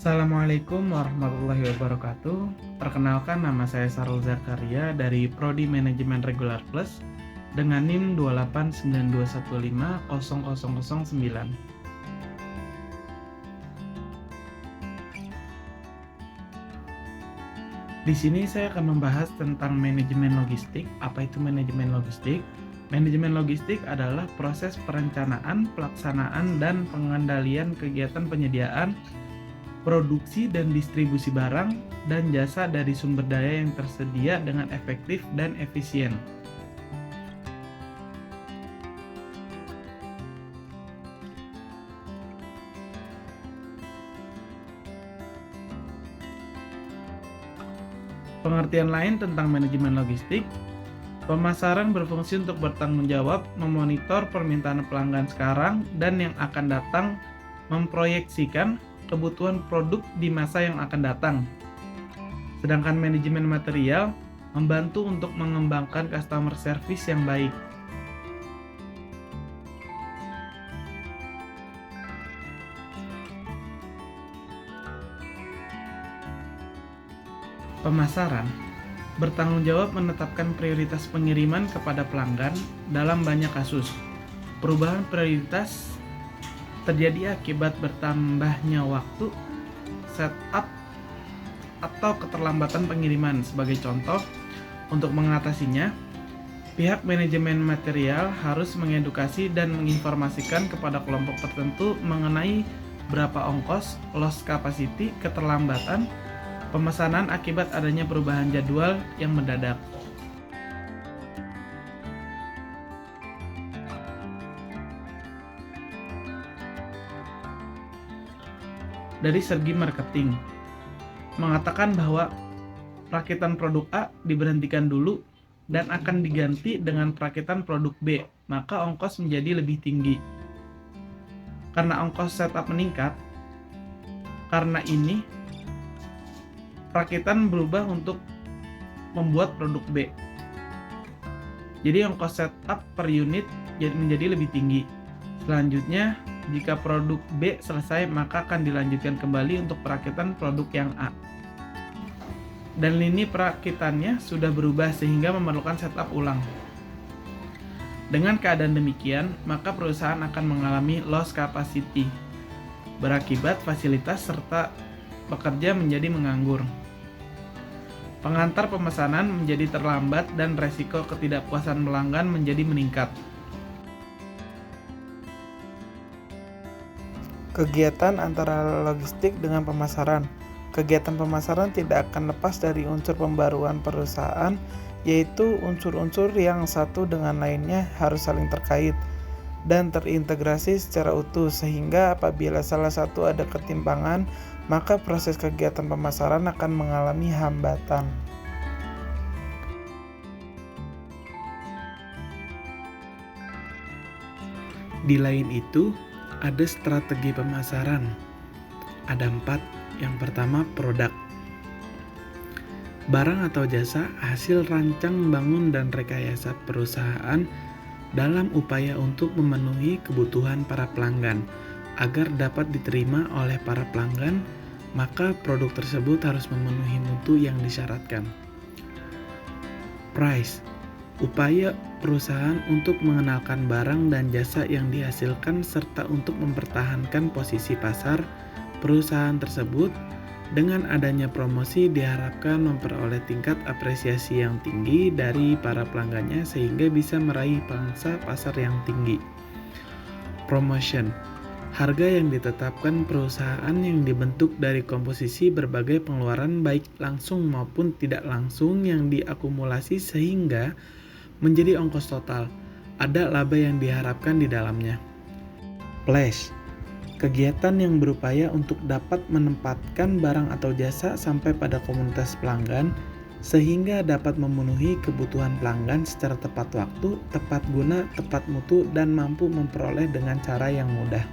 Assalamualaikum warahmatullahi wabarakatuh. Perkenalkan, nama saya Sarul Zakaria dari Prodi Manajemen Regular Plus dengan NIM 28921500009. Di sini saya akan membahas tentang manajemen logistik. Apa itu manajemen logistik? Manajemen logistik adalah proses perencanaan, pelaksanaan, dan pengendalian kegiatan penyediaan, produksi dan distribusi barang dan jasa dari sumber daya yang tersedia dengan efektif dan efisien. Pengertian lain tentang manajemen logistik: pemasaran berfungsi untuk bertanggung jawab, memonitor permintaan pelanggan sekarang dan yang akan datang, memproyeksikan kebutuhan produk di masa yang akan datang. Sedangkan manajemen material membantu untuk mengembangkan customer service yang baik. Pemasaran bertanggung jawab menetapkan prioritas pengiriman kepada pelanggan. Dalam banyak kasus, perubahan prioritas terjadi akibat bertambahnya waktu, setup, atau keterlambatan pengiriman. Sebagai contoh, untuk mengatasinya, pihak manajemen material harus mengedukasi dan menginformasikan kepada kelompok tertentu mengenai berapa ongkos, loss capacity, keterlambatan, pemesanan akibat adanya perubahan jadwal yang mendadak. Dari segi marketing, mengatakan bahwa perakitan produk A diberhentikan dulu dan akan diganti dengan perakitan produk B, maka ongkos menjadi lebih tinggi. Karena ongkos setup meningkat, karena ini perakitan berubah untuk membuat produk B. Jadi ongkos setup per unit menjadi lebih tinggi. Selanjutnya, jika produk B selesai, maka akan dilanjutkan kembali untuk perakitan produk yang A. Dan lini perakitannya sudah berubah sehingga memerlukan setup ulang. Dengan keadaan demikian, maka perusahaan akan mengalami loss capacity, berakibat fasilitas serta pekerja menjadi menganggur. Pengantar pemesanan menjadi terlambat dan resiko ketidakpuasan pelanggan menjadi meningkat. Kegiatan antara logistik dengan pemasaran. Kegiatan pemasaran tidak akan lepas dari unsur pembaruan perusahaan, yaitu unsur-unsur yang satu dengan lainnya harus saling terkait dan terintegrasi secara utuh, sehingga apabila salah satu ada ketimpangan, maka proses kegiatan pemasaran akan mengalami hambatan. Di lain itu, ada strategi pemasaran. Ada 4. Yang pertama, produk. Barang atau jasa hasil rancang, bangun, dan rekayasa perusahaan dalam upaya untuk memenuhi kebutuhan para pelanggan. Agar dapat diterima oleh para pelanggan, maka produk tersebut harus memenuhi mutu yang disyaratkan. Price, upaya perusahaan untuk mengenalkan barang dan jasa yang dihasilkan serta untuk mempertahankan posisi pasar perusahaan tersebut. Dengan adanya promosi diharapkan memperoleh tingkat apresiasi yang tinggi dari para pelanggannya sehingga bisa meraih pangsa pasar yang tinggi. Promotion, harga yang ditetapkan perusahaan yang dibentuk dari komposisi berbagai pengeluaran baik langsung maupun tidak langsung yang diakumulasi sehingga menjadi ongkos total. Ada laba yang diharapkan di dalamnya. Flash, kegiatan yang berupaya untuk dapat menempatkan barang atau jasa sampai pada komunitas pelanggan sehingga dapat memenuhi kebutuhan pelanggan secara tepat waktu, tepat guna, tepat mutu, dan mampu memperoleh dengan cara yang mudah.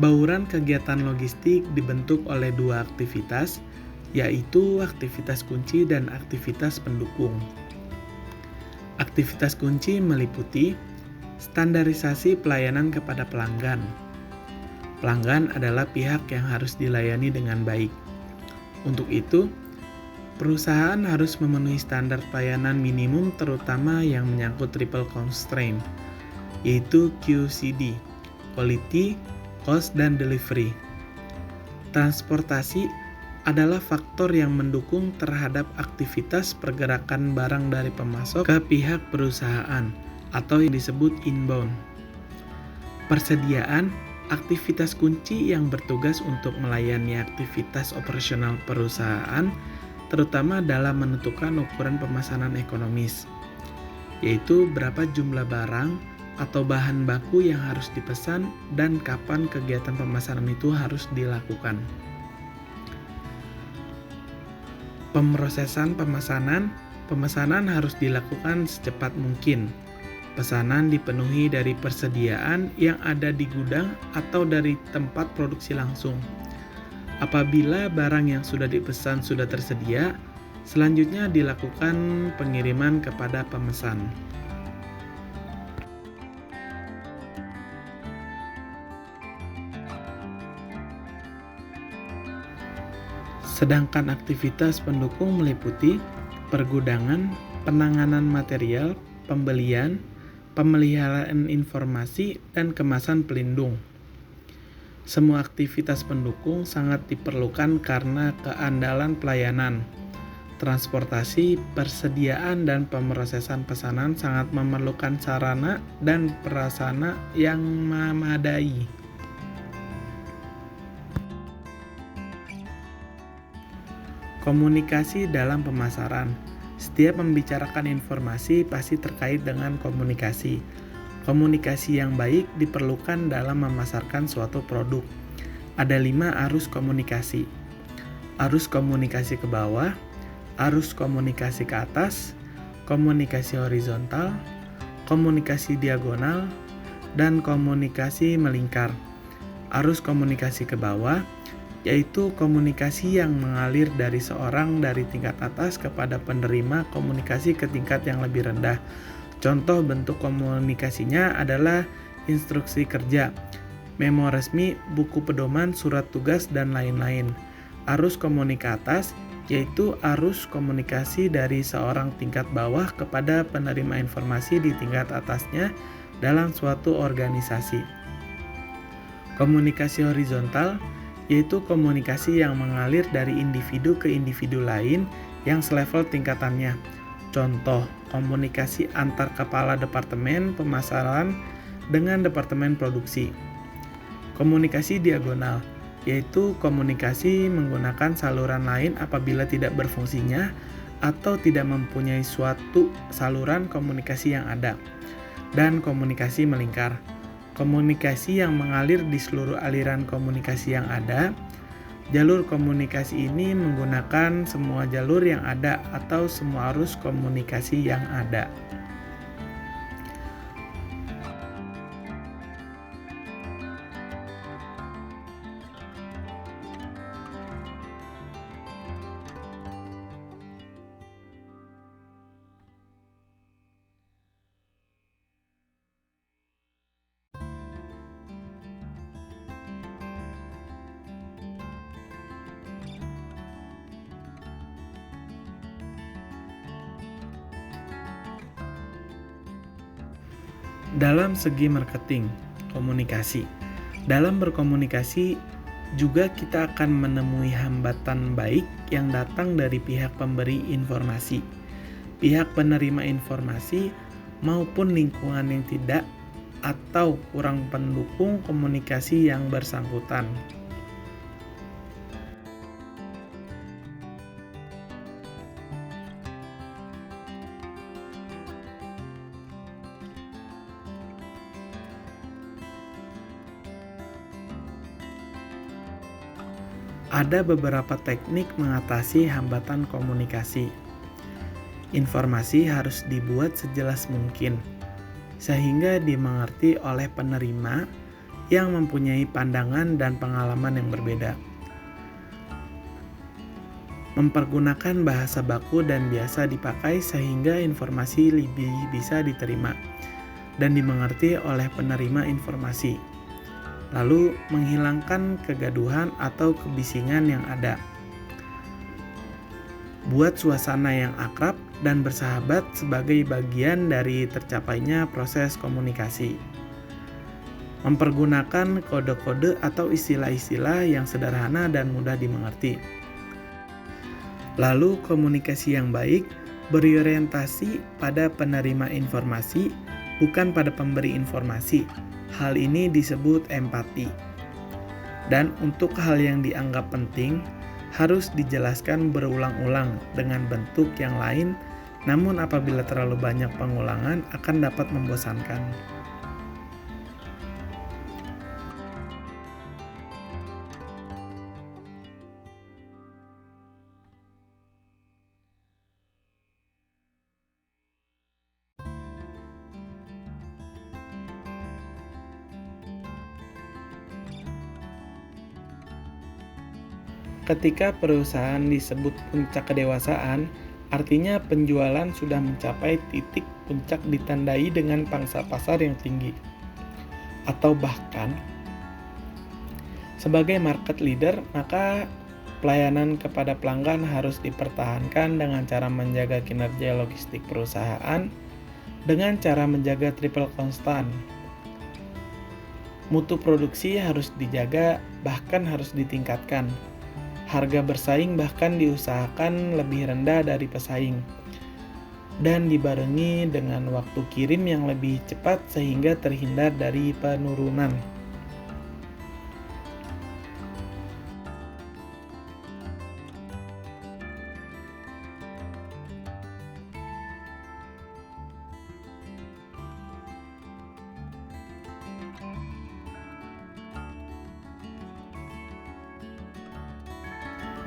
Bauran kegiatan logistik dibentuk oleh 2 aktivitas, yaitu aktivitas kunci dan aktivitas pendukung. Aktivitas kunci meliputi Standarisasi pelayanan kepada pelanggan. Pelanggan adalah pihak yang harus dilayani dengan baik. Untuk itu, perusahaan harus memenuhi standar pelayanan minimum terutama yang menyangkut triple constraint, yaitu QCD, Quality, Cost, dan Delivery. Transportasi adalah faktor yang mendukung terhadap aktivitas pergerakan barang dari pemasok ke pihak perusahaan atau yang disebut inbound. Persediaan aktivitas kunci yang bertugas untuk melayani aktivitas operasional perusahaan, terutama dalam menentukan ukuran pemesanan ekonomis, yaitu berapa jumlah barang atau bahan baku yang harus dipesan dan kapan kegiatan pemesanan itu harus dilakukan. Pemrosesan pemesanan harus dilakukan secepat mungkin. Pesanan dipenuhi dari persediaan yang ada di gudang atau dari tempat produksi langsung. Apabila barang yang sudah dipesan sudah tersedia, selanjutnya dilakukan pengiriman kepada pemesan. Sedangkan aktivitas pendukung meliputi pergudangan, penanganan material, pembelian, pemeliharaan informasi, dan kemasan pelindung. Semua aktivitas pendukung sangat diperlukan karena keandalan pelayanan. Transportasi, persediaan, dan pemrosesan pesanan sangat memerlukan sarana dan prasarana yang memadai. Komunikasi dalam pemasaran. Setiap membicarakan informasi pasti terkait dengan komunikasi. Komunikasi yang baik diperlukan dalam memasarkan suatu produk. Ada 5 arus komunikasi. Arus komunikasi ke bawah, arus komunikasi ke atas, komunikasi horizontal, komunikasi diagonal, dan komunikasi melingkar. Arus komunikasi ke bawah yaitu komunikasi yang mengalir dari seorang dari tingkat atas kepada penerima komunikasi ke tingkat yang lebih rendah. Contoh bentuk komunikasinya adalah instruksi kerja, memo resmi, buku pedoman, surat tugas, dan lain-lain. Arus komunikasi ke atas yaitu arus komunikasi dari seorang tingkat bawah kepada penerima informasi di tingkat atasnya dalam suatu organisasi. Komunikasi horizontal yaitu komunikasi yang mengalir dari individu ke individu lain yang selevel tingkatannya. Contoh, komunikasi antar kepala departemen pemasaran dengan departemen produksi. Komunikasi diagonal, yaitu komunikasi menggunakan saluran lain apabila tidak berfungsinya atau tidak mempunyai suatu saluran komunikasi yang ada. Dan komunikasi melingkar, komunikasi yang mengalir di seluruh aliran komunikasi yang ada. Jalur komunikasi ini menggunakan semua jalur yang ada atau semua arus komunikasi yang ada. Dalam segi marketing, komunikasi. Dalam berkomunikasi juga kita akan menemui hambatan baik yang datang dari pihak pemberi informasi, pihak penerima informasi, maupun lingkungan yang tidak atau kurang pendukung komunikasi yang bersangkutan. Ada beberapa teknik mengatasi hambatan komunikasi. Informasi harus dibuat sejelas mungkin, sehingga dimengerti oleh penerima yang mempunyai pandangan dan pengalaman yang berbeda. Mempergunakan bahasa baku dan biasa dipakai sehingga informasi lebih bisa diterima. dan dimengerti oleh penerima informasi. Lalu menghilangkan kegaduhan atau kebisingan yang ada. Buat suasana yang akrab dan bersahabat sebagai bagian dari tercapainya proses komunikasi. Mempergunakan kode-kode atau istilah-istilah yang sederhana dan mudah dimengerti. Lalu komunikasi yang baik berorientasi pada penerima informasi, bukan pada pemberi informasi. Hal ini disebut empati. Dan untuk hal yang dianggap penting, harus dijelaskan berulang-ulang dengan bentuk yang lain, namun apabila terlalu banyak pengulangan akan dapat membosankan. Ketika perusahaan disebut puncak kedewasaan, artinya penjualan sudah mencapai titik puncak ditandai dengan pangsa pasar yang tinggi. Atau bahkan, sebagai market leader, maka pelayanan kepada pelanggan harus dipertahankan dengan cara menjaga kinerja logistik perusahaan, dengan cara menjaga triple konstan. Mutu produksi harus dijaga, bahkan harus ditingkatkan. Harga bersaing bahkan diusahakan lebih rendah dari pesaing, dan dibarengi dengan waktu kirim yang lebih cepat sehingga terhindar dari penurunan.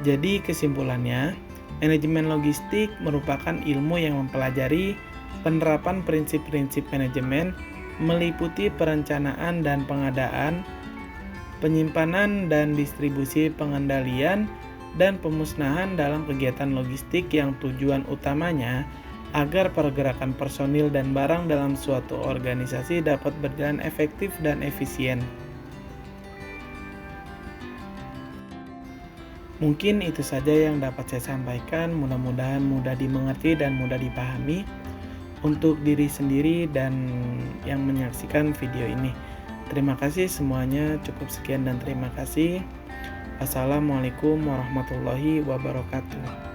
Jadi kesimpulannya, manajemen logistik merupakan ilmu yang mempelajari penerapan prinsip-prinsip manajemen, meliputi perencanaan dan pengadaan, penyimpanan dan distribusi, pengendalian, dan pemusnahan dalam kegiatan logistik yang tujuan utamanya agar pergerakan personil dan barang dalam suatu organisasi dapat berjalan efektif dan efisien. Mungkin itu saja yang dapat saya sampaikan, mudah-mudahan mudah dimengerti dan mudah dipahami untuk diri sendiri dan yang menyaksikan video ini. Terima kasih semuanya, cukup sekian dan terima kasih. Wassalamualaikum warahmatullahi wabarakatuh.